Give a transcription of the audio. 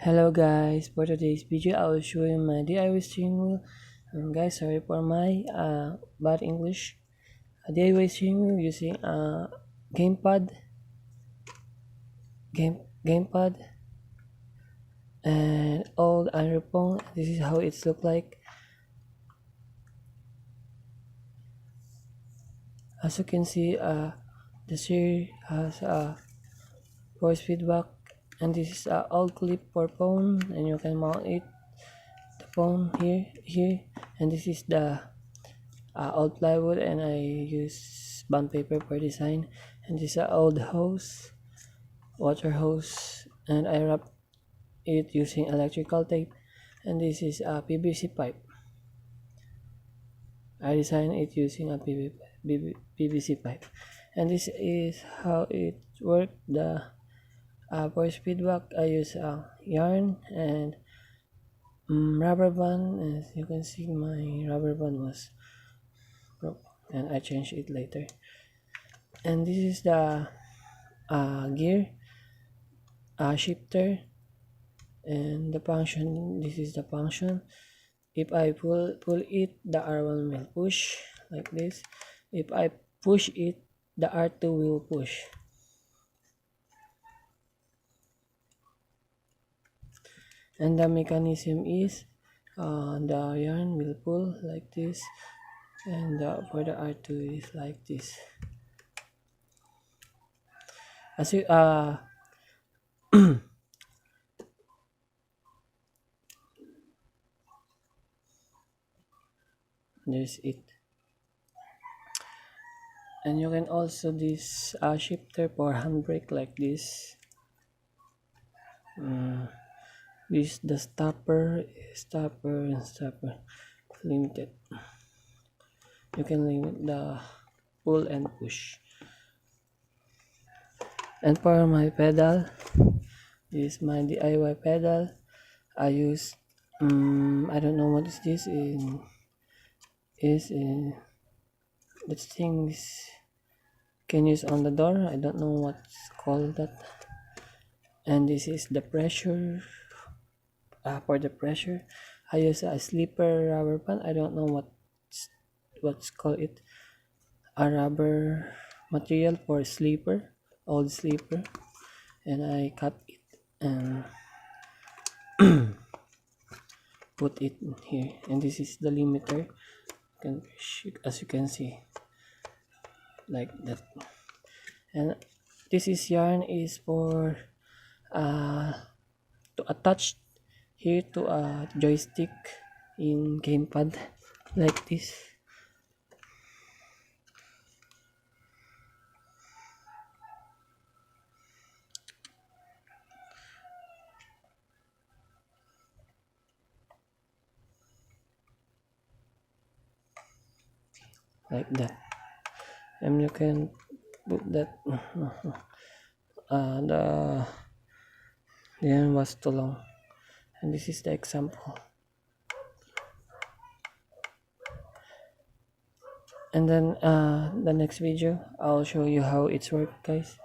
Hello guys, for today's video I will show you my DIY steering wheel. Guys, sorry for my bad English. A DIY steering wheel using a gamepad, gamepad, and old iron phone. This is how it's look like. As you can see, the steering has a voice feedback, and this is a old clip for phone, and you can mount it the phone here, and this is the old plywood, and I use bond paper for design, and this is an old hose, water hose, and I wrap it using electrical tape, and this is a PVC pipe. I designed it using a PVC pipe, and this is how it worked. The voice feedback, I use yarn and rubber band. As you can see, my rubber band was broke and I changed it later. And this is the gear shifter, and the function, this is the function. If I pull it, the R1 will push like this. If I push it, the R2 will push. And the mechanism is the yarn will pull like this, and for the R2 is like this. As you there's it. And you can also this shifter for handbrake like this. This the stopper limited. You can limit the pull and push. And for my pedal, this is my DIY pedal. I use I don't know what is this that things can use on the door. I don't know what's called that. And this is the pressure. For the pressure, I use a slipper rubber band. I don't know what's called it. A rubber material for slipper, old slipper, and I cut it and put it in here. And this is the limiter. As you can see, like that. And this is yarn is for to attach here to a joystick in gamepad like this. Like that, and you can put that the yarn was too long, and this is the example. And then the next video I'll show you how it's worked, guys.